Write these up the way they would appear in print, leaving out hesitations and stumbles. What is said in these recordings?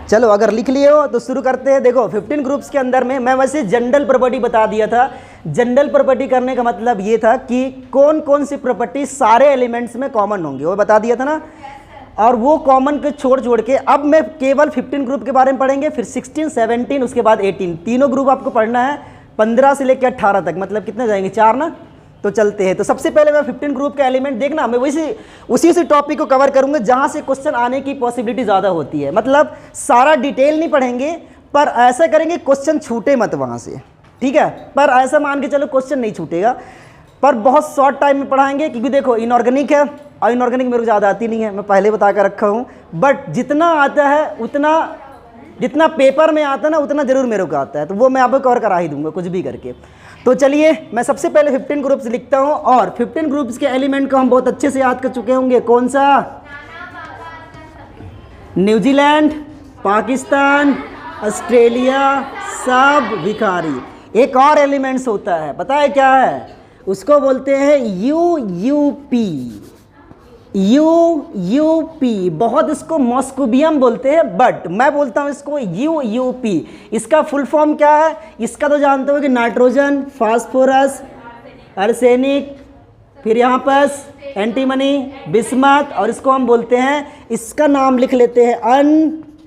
चलो अगर लिख लिए हो तो शुरू करते हैं। देखो 15 ग्रुप्स के अंदर में मैं वैसे जनरल प्रॉपर्टी बता दिया था। जनरल प्रॉपर्टी करने का मतलब ये था कि कौन कौन सी प्रॉपर्टी सारे एलिमेंट्स में कॉमन होंगे, वो बता दिया था ना। और वो कॉमन के छोड़ के अब मैं केवल 15 ग्रुप के बारे में पढ़ेंगे, फिर 16, 17 उसके बाद 18, तीनों ग्रुप आपको पढ़ना है 15 से लेकर 18 तक, मतलब कितने जाएंगे 4 ना। तो चलते हैं। तो सबसे पहले मैं 15 ग्रुप का एलिमेंट देखना, मैं उसी टॉपिक को कवर करूंगा जहां से क्वेश्चन आने की पॉसिबिलिटी ज़्यादा होती है। मतलब सारा डिटेल नहीं पढ़ेंगे, पर ऐसा करेंगे क्वेश्चन छूटे मत वहां से, ठीक है। पर ऐसा मान के चलो क्वेश्चन नहीं छूटेगा, पर बहुत शॉर्ट टाइम में पढ़ाएंगे। क्योंकि देखो इनऑर्गेनिक है और इनऑर्गेनिक मेरे को ज़्यादा आती नहीं है, मैं पहले बता कर रखा हूँ। बट जितना आता है उतना, जितना पेपर में आता है ना उतना ज़रूर मेरे को आता है, तो वो मैं आपको कवर करा ही दूंगा कुछ भी करके। तो चलिए मैं सबसे पहले 15 ग्रुप्स लिखता हूँ, और 15 ग्रुप्स के एलिमेंट को हम बहुत अच्छे से याद कर चुके होंगे। कौन सा? न्यूजीलैंड, पाकिस्तान, ऑस्ट्रेलिया, सब भिखारी। एक और एलिमेंट्स होता है, पता है क्या है? उसको बोलते हैं यूयूपी। यूयूपी, बहुत इसको मॉस्कोबियम बोलते हैं, बट मैं बोलता हूँ इसको यूयूपी। इसका फुल फॉर्म क्या है? इसका तो जानते हो कि नाइट्रोजन, फास्फोरस, आर्सेनिक, फिर यहाँ पर एंटीमनी, बिस्मथ, और इसको हम बोलते हैं, इसका नाम लिख लेते हैं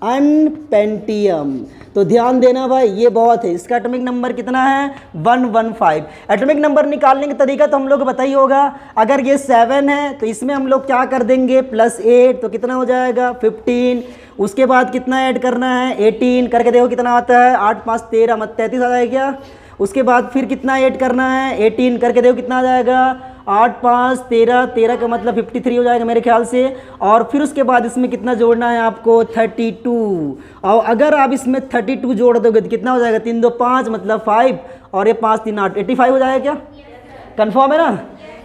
अनपेंटियम। तो ध्यान देना भाई, ये बहुत है। इसका एटॉमिक नंबर कितना है? 115। एटॉमिक नंबर निकालने का तरीका तो हम लोग को पता ही होगा। अगर ये 7 है तो इसमें हम लोग क्या कर देंगे, +8, तो कितना हो जाएगा 15। उसके बाद कितना ऐड करना है? 18 करके देखो कितना आता है, 8 5 13, मत 33 आ जाएगा क्या? उसके बाद फिर कितना ऐड करना है? 18 करके देखो कितना आ जाएगा, 8 5 13, 13 का मतलब 53 हो जाएगा मेरे ख्याल से। और फिर उसके बाद इसमें कितना जोड़ना है आपको? 32। और अगर आप इसमें 32 जोड़ दोगे तो कितना हो जाएगा? 3 2 5 मतलब 5, और ये 5 3 8, 85 हो जाएगा क्या? कंफर्म है ना?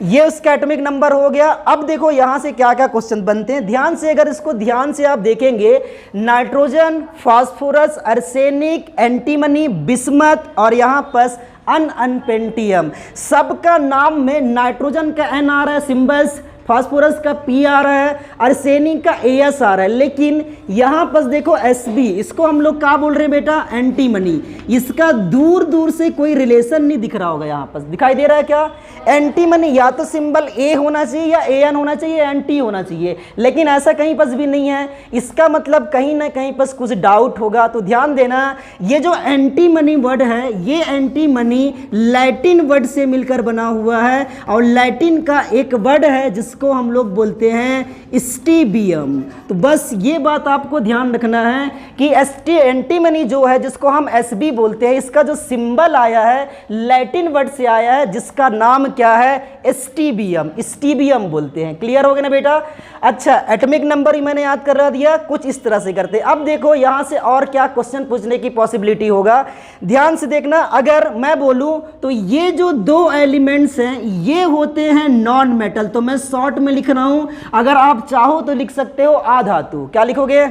ये उसका एटॉमिक नंबर हो गया। अब देखो यहाँ से क्या क्या क्वेश्चन बनते हैं ध्यान से। अगर इसको ध्यान से आप देखेंगे, nitrogen, phosphorus, arsenic, antimony, bismuth, और यहाँ पर अनपेंटियम, सबका नाम में नाइट्रोजन का एन आ रहा है सिंबल्स, फास्फोरस का पी आ रहा है, आर्सेनिक का एस आ रहा है, लेकिन यहाँ पर देखो एसबी, इसको हम लोग क्या बोल रहे हैं बेटा? एंटीमनी। इसका दूर दूर से कोई रिलेशन नहीं दिख रहा होगा, यहाँ पर दिखाई दे रहा है क्या? एंटीमनी या तो सिंबल ए होना चाहिए या एन होना चाहिए, एंटी होना चाहिए, लेकिन ऐसा कहीं पर भी नहीं है। इसका मतलब कहीं ना कहीं पर कुछ डाउट होगा। तो ध्यान देना, ये जो एंटीमनी वर्ड है, ये एंटीमनी लैटिन वर्ड से मिलकर बना हुआ है, और लैटिन का एक वर्ड है जिसको हम लोग बोलते हैं स्टीबियम। तो बस ये बात आपको ध्यान रखना है कि एंटीमनी जो है, जिसको हम एसबी बोलते हैं, इसका जो सिंबल आया है लैटिन वर्ड से आया है, जिसका नाम क्या है? स्टीबियम। स्टीबियम बोलते हैं। क्लियर हो गया ना बेटा? अच्छा, एटॉमिक नंबर ही मैंने याद करा दिया, कुछ इस तरह से करते। अब देखो यहां से और क्या क्वेश्चन पूछने की पॉसिबिलिटी होगा, ध्यान से देखना। अगर मैं बोलूं तो ये जो 2 एलिमेंट्स हैं ये होते हैं नॉन मेटल, तो मैं शॉर्ट में लिख रहा हूं। अगर आप चाहो तो लिख सकते हो आधातु। क्या लिखोगे?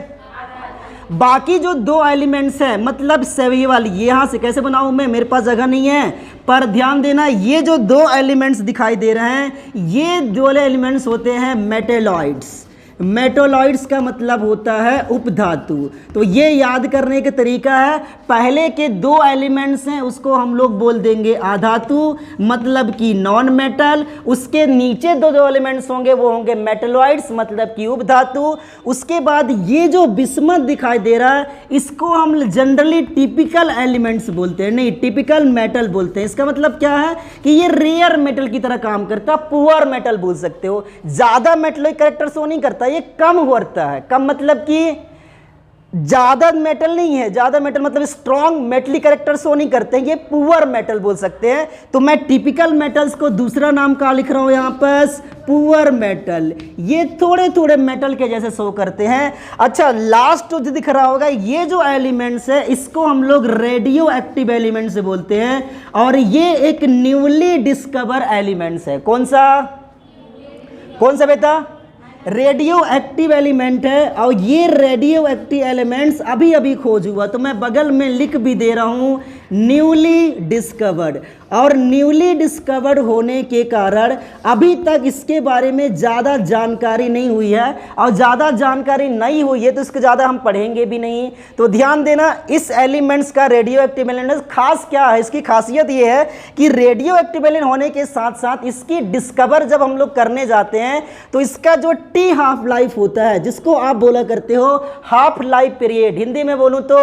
बाकी जो 2 एलिमेंट्स हैं, मतलब ये वाली, ये यहां से कैसे बनाऊं मैं, मेरे पास जगह नहीं है, पर ध्यान देना, ये जो 2 एलिमेंट्स दिखाई दे रहे हैं, ये 2 एलिमेंट्स होते हैं मेटेलॉइड्स। मेटोलॉइड्स का मतलब होता है उपधातु। तो ये याद करने का तरीका है, पहले के 2 एलिमेंट्स हैं उसको हम लोग बोल देंगे आधातु, मतलब कि नॉन मेटल। उसके नीचे 2 एलिमेंट्स होंगे वो होंगे मेटलॉइड्स, मतलब कि उपधातु। उसके बाद ये जो बिस्मथ दिखाई दे रहा है, इसको हम जनरली टिपिकल एलिमेंट्स बोलते हैं, नहीं टिपिकल मेटल बोलते हैं। इसका मतलब क्या है कि ये रेयर मेटल की तरह काम करता है, पुअर मेटल बोल सकते हो। ज्यादा मेटलिक कैरेक्टर शो नहीं करता, ये कम होता है। कम मतलब कि ज्यादा मेटल नहीं है, ज्यादा मेटल मतलब स्ट्रॉन्ग मेटलिक कैरेक्टर शो नहीं करते हैं, ये पुअर मेटल बोल सकते हैं। तो मैं टिपिकल मेटल्स को दूसरा नाम का लिख रहा हूं यहां पर, पुअर मेटल। ये थोड़े थोड़े मेटल के जैसे शो करते हैं। अच्छा, लास्ट जो दिख रहा होगा, ये जो एलिमेंट्स है इसको हम लोग रेडियो एक्टिव एलिमेंट्स बोलते हैं, और ये एक न्यूली डिस्कवर एलिमेंट्स है। कौन सा बेटा? रेडियो एक्टिव एलिमेंट है, और ये रेडियो एक्टिव एलिमेंट्स अभी अभी खोज हुआ, तो मैं बगल में लिख भी दे रहा हूं न्यूली डिस्कवर्ड। और न्यूली डिस्कवर्ड होने के कारण अभी तक इसके बारे में ज़्यादा जानकारी नहीं हुई है, और ज़्यादा जानकारी नहीं हुई है तो इसको ज़्यादा हम पढ़ेंगे भी नहीं। तो ध्यान देना, इस एलिमेंट्स का रेडियो एक्टिव एलिमेंट खास क्या है, इसकी खासियत ये है कि रेडियो एक्टिव एलिमेंट होने के साथ साथ इसकी डिस्कवर जब हम लोग करने जाते हैं तो इसका जो टी हाफ लाइफ होता है, जिसको आप बोला करते हो हाफ लाइफ पीरियड, हिंदी में बोलूं तो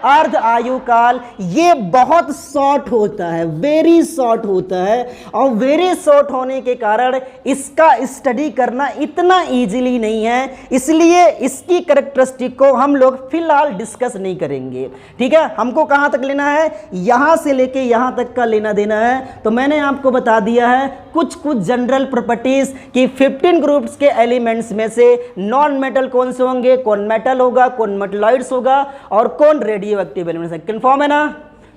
अर्ध आयु काल, ये बहुत शॉर्ट होता है, वेरी शॉर्ट होता है। और वेरी शॉर्ट होने के कारण इसका स्टडी करना इतना इजीली नहीं है, इसलिए इसकी कैरेक्टरिस्टिक को हम लोग फिलहाल डिस्कस नहीं करेंगे। ठीक है, हमको कहां तक लेना है, यहां से लेके यहां तक का लेना देना है। तो मैंने आपको बता दिया है कुछ जनरल प्रॉपर्टीज कि 15 ग्रुप्स के एलिमेंट्स में से नॉन मेटल कौन से होंगे, कौन मेटल होगा, कौन मेटलॉइड्स होगा और कौन रेडियो एक्टिव एलिमेंट्स है। कंफर्म है ना,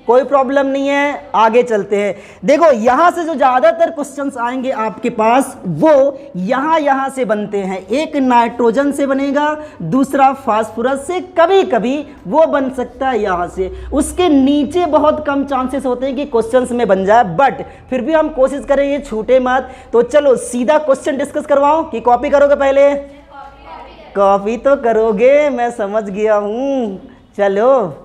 कोई प्रॉब्लम नहीं है। आगे चलते हैं। देखो यहां से जो ज्यादातर क्वेश्चंस आएंगे आपके पास वो यहां से बनते हैं। एक नाइट्रोजन से बनेगा, दूसरा फास्फोरस से, कभी कभी वो बन सकता है यहां से। उसके नीचे बहुत कम चांसेस होते हैं कि क्वेश्चंस में बन जाए, बट फिर भी हम कोशिश करें ये छूटे मत। तो चलो सीधा क्वेश्चन डिस्कस करवाओ कि कॉपी करोगे पहले? कॉपी तो करोगे, मैं समझ गया हूं। चलो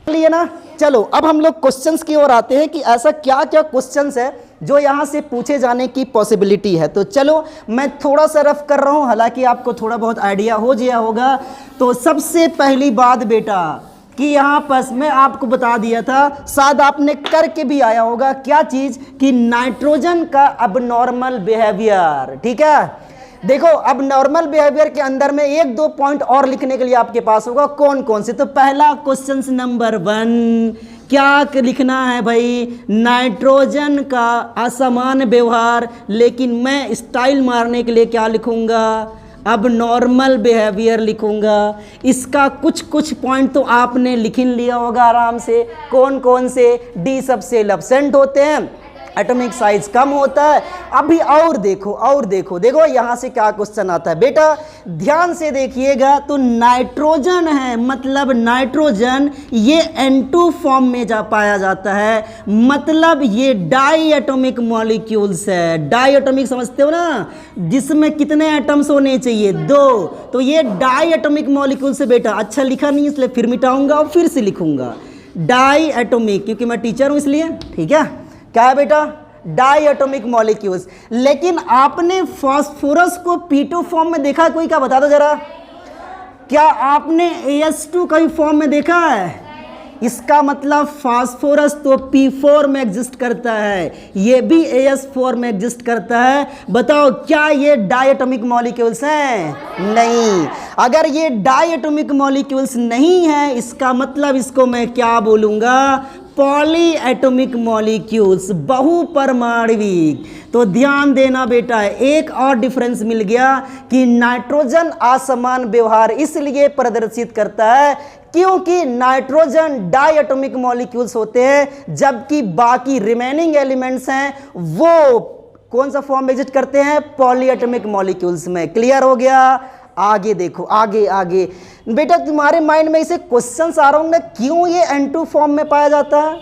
लिए ना, चलो अब हम लोग क्वेश्चंस की ओर आते हैं कि ऐसा क्या क्या क्वेश्चंस है जो यहां से पूछे जाने की पॉसिबिलिटी है। तो चलो मैं थोड़ा सा रफ कर रहा हूं, हालांकि आपको थोड़ा बहुत आइडिया हो गया होगा। तो सबसे पहली बात बेटा कि यहाँ पर मैं आपको बता दिया था, शायद आपने करके भी आया होगा, क्या चीज कि नाइट्रोजन का अबनॉर्मल बिहेवियर। ठीक है, देखो अब नॉर्मल बिहेवियर के अंदर में एक दो पॉइंट और लिखने के लिए आपके पास होगा, कौन कौन से। तो पहला क्वेश्चन नंबर 1 क्या लिखना है भाई, नाइट्रोजन का असमान व्यवहार। लेकिन मैं स्टाइल मारने के लिए क्या लिखूंगा, अब नॉर्मल बिहेवियर लिखूंगा। इसका कुछ पॉइंट तो आपने लिख लिया होगा आराम से, कौन कौन से। डी सबसे एब्सेंट होते हैं, एटॉमिक साइज कम होता है। अभी और देखो यहां से क्या क्वेश्चन आता है बेटा, ध्यान से देखिएगा। तो नाइट्रोजन है, मतलब नाइट्रोजन ये N2 फॉर्म में पाया जाता है, मतलब ये डाई एटॉमिक मॉलिक्यूल्स है। डाई एटॉमिक समझते हो ना, जिसमें कितने एटम्स होने चाहिए, 2। तो ये डाई एटॉमिक मॉलिक्यूल से बेटा, अच्छा लिखा नहीं इसलिए फिर मिटाऊंगा और फिर से लिखूंगा डाई एटॉमिक, क्योंकि मैं टीचर हूं इसलिए। ठीक है, क्या है बेटा, डाई एटॉमिक मॉलिक्यूल्स। लेकिन आपने फास्फोरस को P2 फॉर्म में देखा, कोई क्या बता दो जरा, क्या आपने AS2 कहीं फॉर्म में देखा है? इसका मतलब फास्फोरस तो P4 में एग्जिस्ट करता है, ये भी AS4 में एग्जिस्ट करता है। बताओ क्या ये डायटोमिक मॉलिक्यूल्स हैं? नहीं। अगर ये डायटोमिक मॉलिक्यूल्स नहीं है, इसका मतलब इसको मैं क्या बोलूंगा, पॉली एटॉमिक मॉलिक्यूल्स, बहुपरमाणविक। तो ध्यान देना बेटा, एक और डिफरेंस मिल गया कि नाइट्रोजन असमान व्यवहार इसलिए प्रदर्शित करता है क्योंकि नाइट्रोजन डायटोमिक मॉलिक्यूल्स होते हैं, जबकि बाकी रिमेनिंग एलिमेंट्स हैं वो कौन सा फॉर्म एग्जिस्ट करते हैं, पॉलीएटॉमिक मॉलिक्यूल्स में। क्लियर हो गया? आगे देखो, आगे बेटा तुम्हारे माइंड में इसे क्वेश्चंस आ रहे होंगे, क्यों ये N2 फॉर्म में पाया जाता है?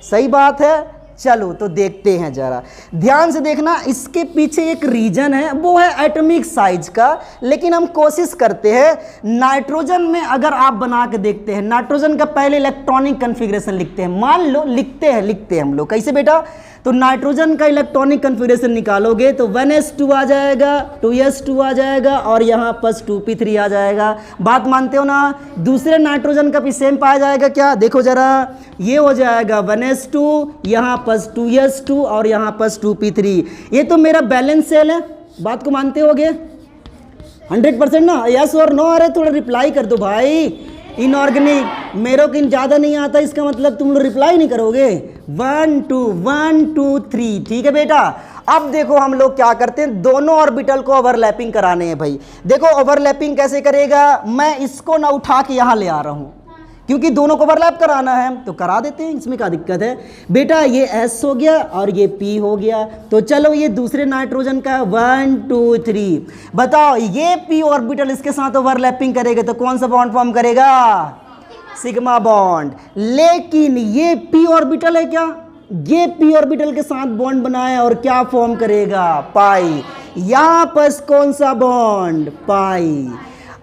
सही बात है, चलो तो देखते हैं जरा ध्यान से देखना। इसके पीछे एक रीजन है, वो है एटॉमिक साइज का। लेकिन हम कोशिश करते हैं नाइट्रोजन में, अगर आप बना के देखते हैं नाइट्रोजन का पहले इलेक्ट्रॉनिक कन्फिग्रेशन लिखते हैं, मान लो लिखते हैं हम लोग, कैसे बेटा, तो नाइट्रोजन का इलेक्ट्रॉनिक कन्फिग्रेशन निकालोगे तो 1s2 आ जाएगा, 2s2 आ जाएगा और यहाँ पर 2p3 आ जाएगा। बात मानते हो ना? दूसरे नाइट्रोजन का भी सेम पाया जाएगा क्या? देखो जरा, ये हो जाएगा 1s2, यहाँ पर 2s2 और यहाँ पर 2p3। ये तो मेरा बैलेंस सेल है, बात को मानते होगे 100% ना? यस और नो आ रहे, थोड़ा रिप्लाई कर दो भाई। इनऑर्गेनिक मेरे को ज़्यादा नहीं आता, इसका मतलब तुम लोग रिप्लाई नहीं करोगे। 1 2 3, ठीक है बेटा। अब देखो हम लोग क्या करते हैं, दोनों ऑर्बिटल को ओवरलैपिंग कराने हैं भाई। देखो ओवरलैपिंग कैसे करेगा, मैं इसको ना उठा के यहाँ ले आ रहा हूँ क्योंकि दोनों को ओवरलैप कराना है, तो करा देते हैं, इसमें क्या दिक्कत है बेटा। ये S हो गया और ये P हो गया। तो चलो ये दूसरे नाइट्रोजन का 1 2 3, बताओ ये P ऑर्बिटल इसके साथ ओवरलैपिंग करेगा तो कौन सा बॉन्ड फॉर्म करेगा? Sigma bond. लेकिन ये P ऑर्बिटल है क्या? ये पी ऑर्बिटल के साथ बॉन्ड बनाया और क्या फॉर्म करेगा, पाई। यहां पर कौन सा बॉन्ड, पाई।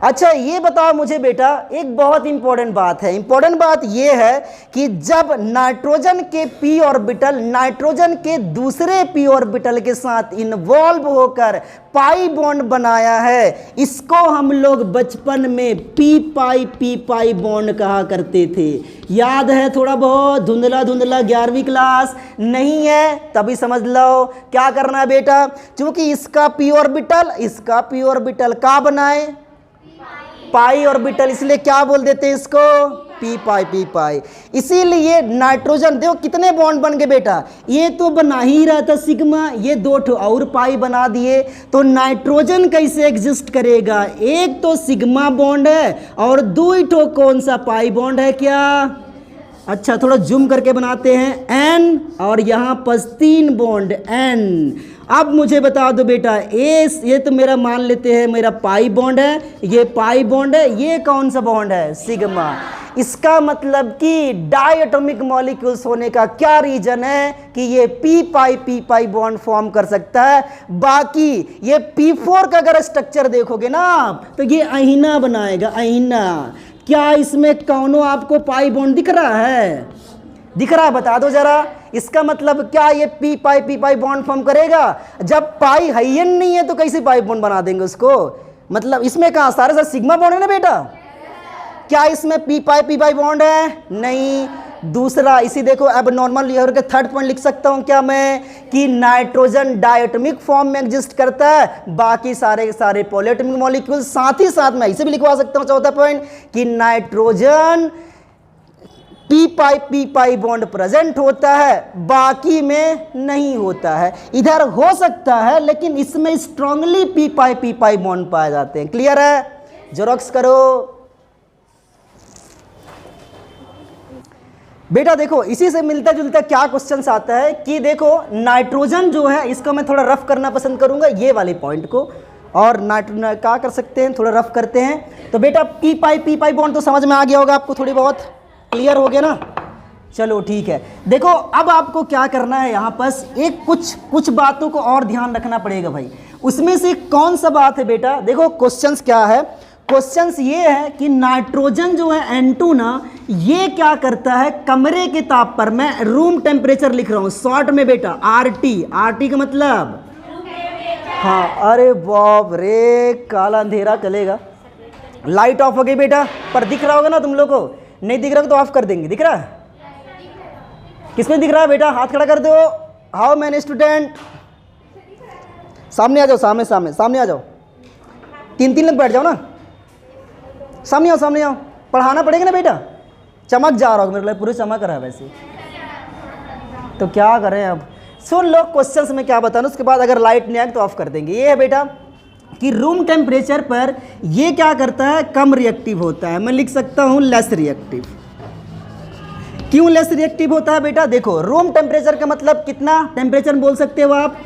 अच्छा ये बताओ मुझे बेटा, एक बहुत इंपॉर्टेंट बात है। इंपॉर्टेंट बात ये है कि जब नाइट्रोजन के पी ऑर्बिटल नाइट्रोजन के दूसरे पी ऑर्बिटल के साथ इन्वॉल्व होकर पाई बॉन्ड बनाया है, इसको हम लोग बचपन में पी पाई बॉन्ड कहा करते थे। याद है थोड़ा बहुत, धुंधला धुंधला 11वीं क्लास नहीं है तभी समझ लो क्या करना है बेटा। क्योंकि इसका पी ऑर्बिटल का बनाए पाई ऑर्बिटल, इसलिए क्या बोल देते हैं इसको, पी पाई। इसीलिए नाइट्रोजन देखो कितने बॉन्ड बन गए बेटा, ये तो बना ही रहा था सिग्मा, ये 2 ठो और पाई बना दिए, तो नाइट्रोजन कैसे एग्जिस्ट करेगा। एक तो सिग्मा बॉन्ड है और 2 ठो कौन सा पाई बॉन्ड है क्या। अच्छा थोड़ा जूम करके बनाते हैं, एन और यहाँ पर 3 बॉन्ड एन। अब मुझे बता दो बेटा, ये तो मेरा मान लेते हैं मेरा पाई बॉन्ड है, ये पाई बॉन्ड है, ये कौन सा बॉन्ड है, सिग्मा। इसका मतलब कि डायटोमिक मॉलिक्यूल्स होने का क्या रीजन है कि ये पी पाई बॉन्ड फॉर्म कर सकता है। बाकी ये P4 का अगर स्ट्रक्चर देखोगे ना आप, तो ये अहिना बनाएगा, अहिना। क्या इसमें कौनो आपको पाई बॉन्ड दिख रहा है, बता दो जरा। इसका मतलब क्या ये पी पाई बॉन्ड फॉर्म करेगा। जब पाई हाइयन नहीं है तो कैसे पाई बॉन्ड बना देंगे उसको, मतलब इसमें कहाँ सारे सिग्मा बॉन्ड है ना बेटा। क्या इसमें पी पाई बॉन्ड है, नहीं। दूसरा इसी देखो अब नॉर्मल ईयर के 3rd पॉइंट लिख सकता हूं क्या मैं कि नाइट्रोजन डायटोमिक फॉर्म में एग्जिस्ट करता है, बाकी सारे पॉलीएटॉमिक मॉलिक्यूल। साथ ही साथ मैं इसे भी लिखवा सकता हूं 4था पॉइंट कि nitrogen P pi bond present होता है, बाकी में नहीं होता है। इधर हो सकता है लेकिन इसमें स्ट्रांगली पी पाई बॉन्ड पाए जाते हैं। क्लियर है, जेरॉक्स करो बेटा। देखो इसी से मिलता जुलता क्या क्वेश्चन आता है कि देखो नाइट्रोजन जो है इसको मैं थोड़ा रफ करना पसंद करूंगा, ये वाले पॉइंट को, और नाइट्रोजन क्या कर सकते हैं, थोड़ा रफ करते हैं। तो बेटा पी पाई बॉन्ड तो समझ में आ गया होगा आपको, थोड़ी बहुत क्लियर हो गया ना। चलो ठीक है, देखो अब आपको क्या करना है, यहाँ पर एक कुछ बातों को और ध्यान रखना पड़ेगा भाई। उसमें से कौन सा बात है बेटा, देखो क्वेश्चंस क्या है। क्वेश्चंस ये है कि नाइट्रोजन जो है N2 ना, ये क्या करता है कमरे के ताप पर, मैं रूम टेम्परेचर लिख रहा हूँ शॉर्ट में बेटा, RT का मतलब, हाँ अरे बाप रे काला अंधेरा चलेगा। लाइट ऑफ हो गई बेटा, पर दिख रहा होगा ना तुम लोग को, नहीं दिख रहा तो ऑफ कर देंगे। दिख रहा है, किसमें दिख रहा है बेटा, हाथ खड़ा कर दो। हाउ मैनी स्टूडेंट, सामने आ जाओ, सामने आ जाओ, 3 लोग बैठ जाओ ना, सामने आओ। पढ़ाना पड़ेगा ना बेटा, चमक जा रहा होगा मेरे लिए, पूरे चमक रहा है वैसे, तो क्या करें अब। सुन लो क्वेश्चंस में क्या बताना, उसके बाद अगर लाइट नहीं आए तो ऑफ कर देंगे। ये है बेटा कि रूम टेम्परेचर पर ये क्या करता है, कम रिएक्टिव होता है। मैं लिख सकता हूं लेस रिएक्टिव। क्यों लेस रिएक्टिव होता है बेटा, देखो रूम टेम्परेचर का मतलब कितना टेम्परेचर बोल सकते हो आप,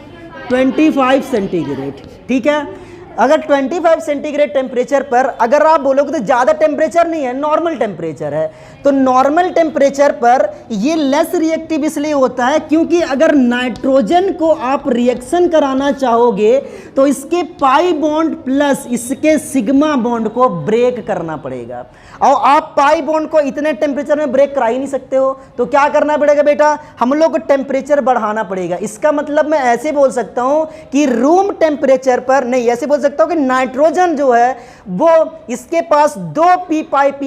25 सेंटीग्रेड। ठीक है, अगर 25 सेंटीग्रेड टेम्परेचर पर अगर आप बोलोगे तो ज़्यादा टेम्परेचर नहीं है, नॉर्मल टेम्परेचर है, तो नॉर्मल टेम्परेचर पर ये लेस रिएक्टिव इसलिए होता है क्योंकि अगर नाइट्रोजन को आप रिएक्शन कराना चाहोगे तो इसके पाई बॉन्ड प्लस इसके सिग्मा बॉन्ड को ब्रेक करना पड़ेगा, और आप पाई बॉन्ड को इतने टेम्परेचर में ब्रेक करा ही नहीं सकते हो। तो क्या करना पड़ेगा बेटा, हम लोग को टेम्परेचर बढ़ाना पड़ेगा। इसका मतलब मैं ऐसे बोल सकता हूं कि रूम टेम्परेचर पर नहीं, ऐसे बोल सकता हूं कि नाइट्रोजन जो है वो इसके पास 2 पी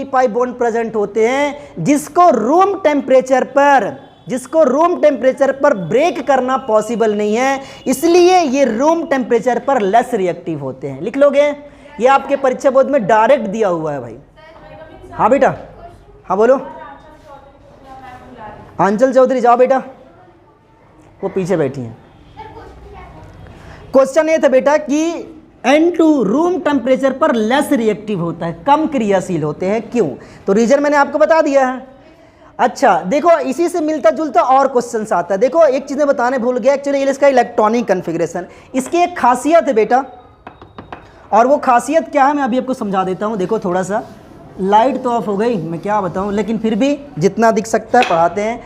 पाई बॉन्ड प्रेजेंट होते हैं, जिसको रूम टेम्परेचर पर ब्रेक करना पॉसिबल नहीं है, इसलिए ये रूम टेम्परेचर पर लेस रिएक्टिव होते हैं। लिख लोगे, ये आपके परीक्षा बोर्ड में डायरेक्ट दिया हुआ है भाई। हाँ बेटा, हाँ बोलो। आंचल चौधरी जाओ बेटा, वो पीछे बैठी हैं। क्वेश्चन ये था बेटा कि N2 रूम टेम्परेचर पर लेस रिएक्टिव होता है, कम क्रियाशील होते हैं, क्यों? तो रीजन मैंने आपको बता दिया है। अच्छा देखो इसी से मिलता जुलता और क्वेश्चन आता है। देखो एक चीज़ मैं बताने भूल गया, एक्चुअली इसका इलेक्ट्रॉनिक कन्फिग्रेशन, इसकी एक खासियत है बेटा, और वो खासियत क्या है मैं अभी आपको समझा देता हूँ। देखो थोड़ा सा, लाइट तो ऑफ हो गई, मैं क्या बताऊँ, लेकिन फिर भी जितना दिख सकता है पढ़ाते हैं।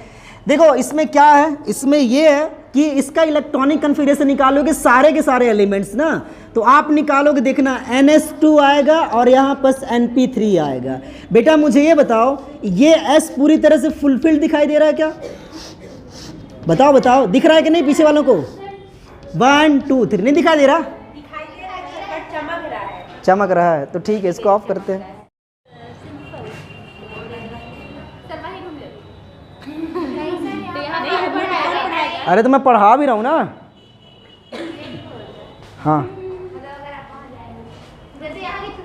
देखो इसमें क्या है, इसमें ये है कि इसका इलेक्ट्रॉनिक कन्फिगरेशन निकालोगे सारे के सारे एलिमेंट्स ना, तो आप निकालोगे, देखना NS2 आएगा और यहाँ पर NP3 आएगा। बेटा मुझे ये बताओ, ये S पूरी तरह से फुलफिल्ड दिखाई दे रहा है क्या? बताओ बताओ, दिख रहा है कि नहीं पीछे वालों को? 1 2 3 नहीं दिखाई दे रहा? चमक रहा है तो ठीक है, इसको ऑफ करते हैं। अरे तो मैं पढ़ा भी रहा हूँ ना। हाँ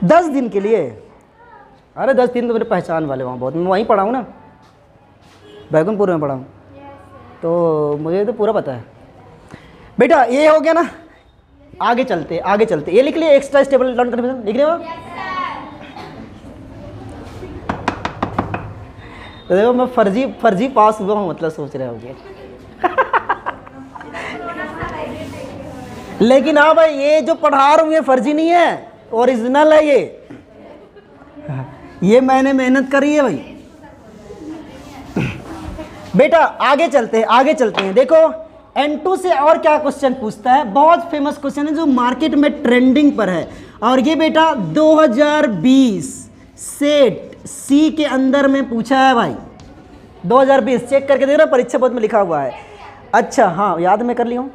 10 दिन के लिए। अरे 10 दिन तो मेरे पहचान वाले वहाँ बहुत, मैं वहीं पढ़ा हूँ ना, बैकुंठपुर में पढ़ा हूँ, तो मुझे तो पूरा पता है। बेटा ये हो गया ना, आगे चलते आगे चलते। ये लिख लिया एक्स्ट्रा स्टेबल लॉन्ग कन्फिगरेशन, लिख रहे हो? तो देखो मैं फर्जी पास हुआ हूँ, मतलब सोच रहे होगे। लेकिन हाँ भाई, ये जो पढ़ा रहा हूँ ये फर्जी नहीं है, ओरिजिनल है ये मैंने मेहनत करी है भाई। बेटा आगे चलते हैं। देखो N2 से और क्या क्वेश्चन पूछता है, बहुत फेमस क्वेश्चन है जो मार्केट में ट्रेंडिंग पर है, और ये बेटा 2020 सेट सी के अंदर में पूछा है भाई। 2020 चेक करके देखो ना, परीक्षा बोर्ड में लिखा हुआ है। अच्छा हाँ, याद मैं कर लिया हूँ।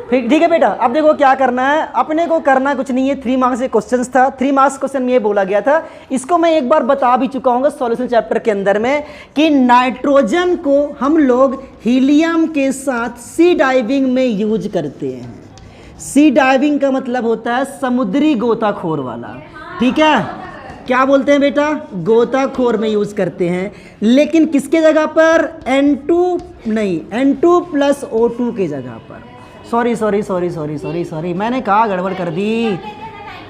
फिर ठीक है बेटा, अब देखो क्या करना है, अपने को करना कुछ नहीं है। 3 मार्क्स से क्वेश्चन था, 3 मार्क्स क्वेश्चन में ये बोला गया था, इसको मैं एक बार बता भी चुका हूँ सॉल्यूशन चैप्टर के अंदर में, कि नाइट्रोजन को हम लोग हीलियम के साथ सी डाइविंग में यूज करते हैं। सी डाइविंग का मतलब होता है समुद्री गोताखोर वाला, ठीक है? क्या बोलते हैं बेटा? गोताखोर में यूज करते हैं। लेकिन किसके जगह पर? N2 प्लस O2 के जगह पर। सॉरी, मैंने कहा गड़बड़ कर दी।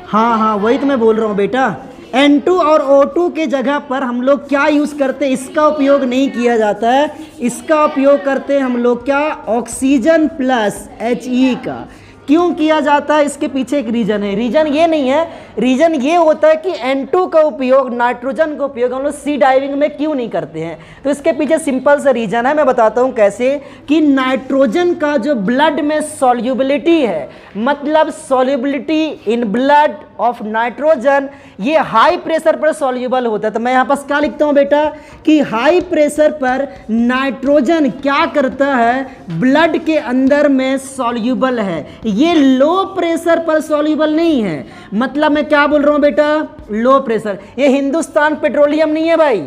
हाँ वही तो मैं बोल रहा हूँ बेटा, N2 और O2 के जगह पर हम लोग क्या यूज़ करते हैं? इसका उपयोग नहीं किया जाता है, इसका उपयोग करते हैं हम लोग क्या? ऑक्सीजन प्लस He का। क्यों किया जाता है? इसके पीछे एक रीजन है। रीजन ये नहीं है, रीजन ये होता है कि N2 का उपयोग, नाइट्रोजन का उपयोग हम लोग सी डाइविंग में क्यों नहीं करते हैं। तो इसके पीछे सिंपल सा रीजन है, मैं बताता हूँ कैसे। कि नाइट्रोजन का जो ब्लड में सॉल्युबिलिटी है, मतलब solubility in blood of nitrogen, ये हाई प्रेशर पर सॉल्युबल होता है। तो मैं यहाँ पर क्या लिखता हूँ बेटा, कि हाई प्रेशर पर नाइट्रोजन क्या करता है? ब्लड के अंदर में सॉल्युबल है। ये लो प्रेशर पर सॉल्युबल नहीं है। मतलब मैं क्या बोल रहा हूं बेटा? Low pressure. ये हिंदुस्तान पेट्रोलियम नहीं है भाई,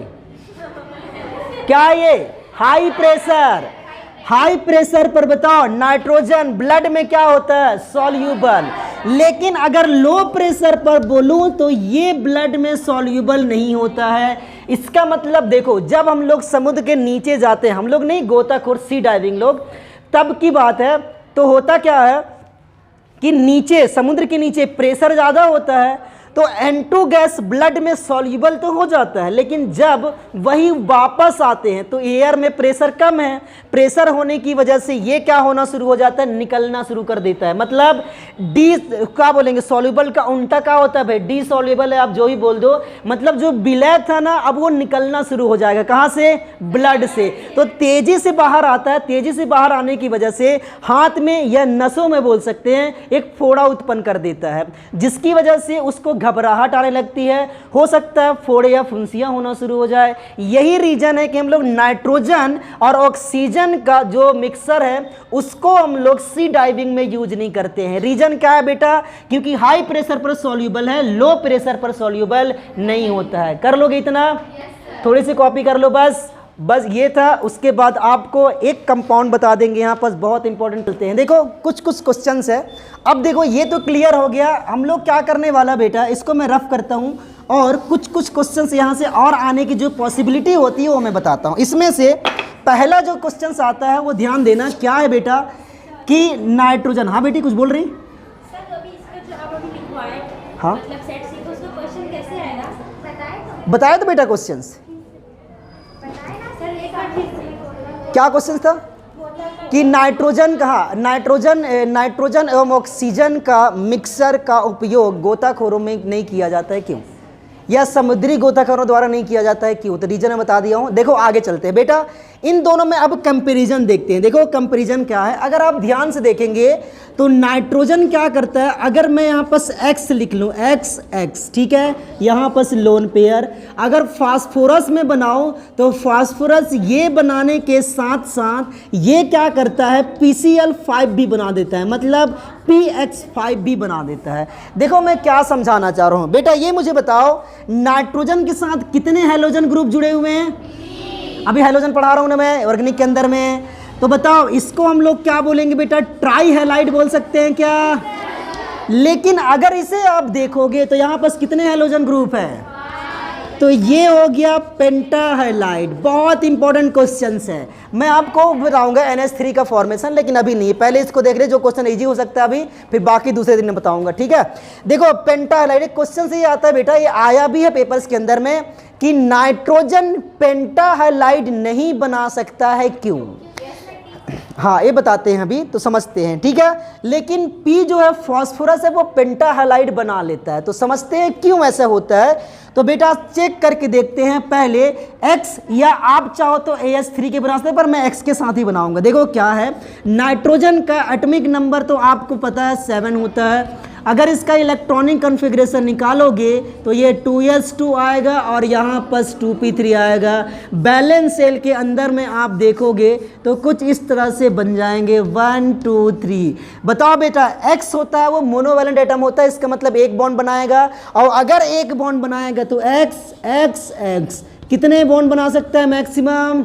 क्या है ये? High pressure. हाई प्रेशर पर बताओ नाइट्रोजन ब्लड में क्या होता है? सॉल्युबल। लेकिन अगर लो प्रेशर पर बोलूं तो ये ब्लड में सॉल्युबल नहीं होता है। इसका मतलब देखो, जब हम लोग समुद्र के नीचे जाते हैं, हम लोग नहीं, गोताखोर सी डाइविंग लोग, तब की बात है, तो होता क्या है कि नीचे, समुद्र के नीचे प्रेशर ज़्यादा होता है, तो N2 गैस ब्लड में सॉल्युबल तो हो जाता है, लेकिन जब वही वापस आते हैं तो एयर में प्रेशर कम है। प्रेशर होने की वजह से ये क्या होना शुरू हो जाता है? निकलना शुरू कर देता है। मतलब डी, क्या बोलेंगे, सॉल्युबल का उल्टा क्या होता है भाई? डी सॉल्युबल है, आप जो ही बोल दो। मतलब जो विलय था ना, अब वो निकलना शुरू हो जाएगा। कहाँ से? ब्लड से। तो तेजी से बाहर आता है। तेजी से बाहर आने की वजह से हाथ में या नसों में बोल सकते हैं, एक फोड़ा उत्पन्न कर देता है, जिसकी वजह से उसको घबराहट आने लगती है। हो सकता है फोड़े या फुंसियां होना शुरू हो जाए। यही रीजन है कि हम लोग नाइट्रोजन और ऑक्सीजन का जो मिक्सर है उसको हम लोग सी डाइविंग में यूज नहीं करते हैं। रीजन क्या है बेटा? क्योंकि हाई प्रेशर पर सॉल्युबल है, लो प्रेशर पर सॉल्युबल नहीं होता है। कर लोगे इतना? थोड़ी सी कॉपी कर लो बस ये था। उसके बाद आपको एक कंपाउंड बता देंगे यहाँ पर, बहुत इंपॉर्टेंट चलते हैं। देखो कुछ क्वेश्चंस है। अब देखो ये तो क्लियर हो गया। हम लोग क्या करने वाला बेटा, इसको मैं रफ करता हूँ और कुछ क्वेश्चंस यहाँ से और आने की जो पॉसिबिलिटी होती है वो मैं बताता हूँ। इसमें से पहला जो क्वेश्चंस आता है वो ध्यान देना, क्या है बेटा, कि नाइट्रोजन। हाँ बेटी कुछ बोल रही? हाँ बताया तो बेटा क्वेश्चंस। क्या क्वेश्चन था? कि नाइट्रोजन कहा, नाइट्रोजन एवं ऑक्सीजन का मिक्सर का उपयोग गोताखोरों में नहीं किया जाता है, क्यों? या समुद्री गोताखोरों द्वारा नहीं किया जाता है, क्यों? तो रीजन मैं बता दिया हूं। देखो आगे चलते हैं बेटा। इन दोनों में अब कंपैरिजन देखते हैं। देखो कंपैरिजन क्या है, अगर आप ध्यान से देखेंगे तो नाइट्रोजन क्या करता है, अगर मैं यहाँ पर X लिख लूँ, XX, ठीक है, यहाँ पर लोन पेयर। अगर फास्फोरस में बनाऊँ तो फास्फोरस ये बनाने के साथ साथ ये क्या करता है, PCl5 भी बना देता है, मतलब PX5 भी बना देता है। देखो मैं क्या समझाना चाह रहा हूँ बेटा, ये मुझे बताओ नाइट्रोजन के साथ कितने हैलोजन ग्रुप जुड़े हुए हैं। अभी हैलोजन पढ़ा रहा हूँ ना मैं ऑर्गेनिक के अंदर में, तो बताओ इसको हम लोग क्या बोलेंगे बेटा, ट्राई हैलाइड बोल सकते हैं क्या। लेकिन अगर इसे आप देखोगे तो यहाँ पर कितने हैलोजन ग्रुप है, तो ये हो गया पेंटाहाइलाइड। बहुत इंपॉर्टेंट क्वेश्चंस है, मैं आपको बताऊंगा NH3 का फॉर्मेशन, लेकिन अभी नहीं, पहले इसको देख रहे, जो क्वेश्चन इजी हो सकता है अभी, फिर बाकी दूसरे दिन में बताऊंगा, ठीक है। देखो पेंटाहाइलाइड क्वेश्चन से ये आता है बेटा, ये आया भी है पेपर्स के अंदर में कि नाइट्रोजन पेंटाहाइलाइड नहीं बना सकता है, क्यों। हाँ ये बताते हैं अभी, तो समझते हैं, ठीक है। लेकिन P जो है फास्फोरस है वो पेंटाहाइलाइड बना लेता है, तो समझते हैं क्यों ऐसा होता है। तो बेटा चेक करके देखते हैं पहले X, या आप चाहो तो AS3 के बना सकते हैं, पर मैं X के साथ ही बनाऊंगा। देखो क्या है, नाइट्रोजन का एटॉमिक नंबर तो आपको पता है 7 होता है। अगर इसका इलेक्ट्रॉनिक कॉन्फ़िगरेशन निकालोगे तो ये 2s2 आएगा और यहाँ पर 2p3 आएगा। बैलेंस सेल के अंदर में आप देखोगे तो कुछ इस तरह से बन जाएंगे 1 2 3। बताओ बेटा X होता है वो मोनोवैलेंट एटम होता है, इसका मतलब एक बॉन्ड बनाएगा, और अगर एक बॉन्ड बनाएगा तो X X X कितने बॉन्ड बना सकता है, मैक्सिमम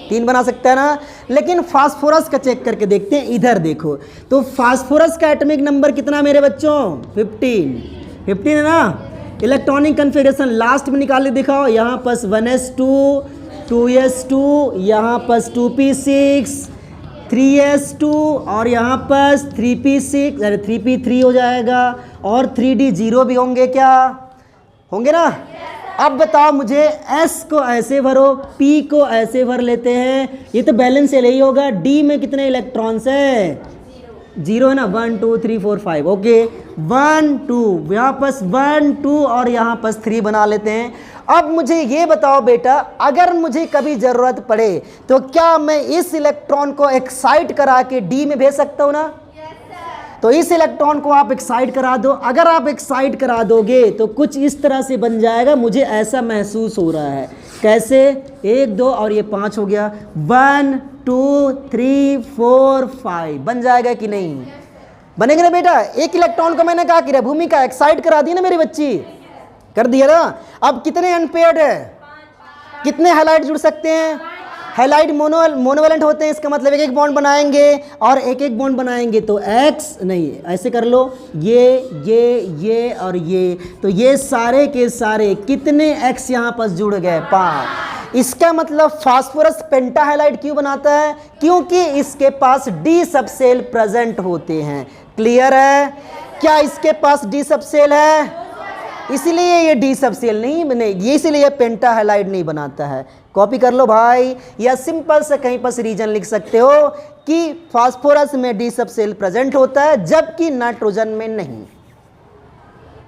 3 बना सकता है ना। लेकिन फास्फोरस का चेक करके देखते हैं, इधर देखो तो फास्फोरस का एटॉमिक नंबर कितना मेरे बच्चों, 15 है ना। इलेक्ट्रॉनिक कन्फिगरेशन लास्ट में निकाल के दिखाओ, यहाँ पर 1s2 2s2, यहाँ पर 2p6 3s2 और यहाँ पर 3p6 अरे 3p3 हो जाएगा, और 3d0 भी होंगे, क्या होंगे ना। अब बताओ मुझे S को ऐसे भरो, P को ऐसे भर लेते हैं, ये तो बैलेंस सेल ही होगा। D में कितने इलेक्ट्रॉन्स है, 0 है ना, 1 2 3 4 5, ओके 1 2, यहाँ पर 1 2 और यहाँ पर 3 बना लेते हैं। अब मुझे ये बताओ बेटा, अगर मुझे कभी ज़रूरत पड़े तो क्या मैं इस इलेक्ट्रॉन को एक्साइट करा के D में भेज सकता हूँ ना। तो इस इलेक्ट्रॉन को आप एक्साइट करा दो, अगर आप एक्साइट करा दोगे तो कुछ इस तरह से बन जाएगा, मुझे ऐसा महसूस हो रहा है। कैसे, 1 2 और ये 5 हो गया, 1 2 3 4 5 बन जाएगा कि नहीं, बनेगा ना बेटा। एक इलेक्ट्रॉन को मैंने कहा कि भूमिका एक्साइट करा दी ना मेरी बच्ची, कर दिया ना। अब कितने अनपेयर्ड है, कितने हैलाइड जुड़ सकते हैं, हैलाइड मोनोवैलेंट होते हैं, इसका मतलब एक एक बॉन्ड बनाएंगे और एक एक बॉन्ड बनाएंगे तो X नहीं, ऐसे कर लो, ये और ये, तो ये सारे के सारे कितने X यहाँ पर जुड़ गए, 5। इसका मतलब फास्फोरस पेंटाहाइलाइड क्यों बनाता है, क्योंकि इसके पास D सबसेल प्रेजेंट होते हैं। क्लियर है, क्या इसके पास D सबसेल है, इसीलिए ये D सबसेल नहीं बने, ये इसीलिए ये पेंटाहाइलाइड नहीं बनाता है। कॉपी कर लो भाई, या सिंपल से कहीं पर रीजन लिख सकते हो कि फास्फोरस में D सबसेल प्रेजेंट होता है जबकि नाइट्रोजन में नहीं।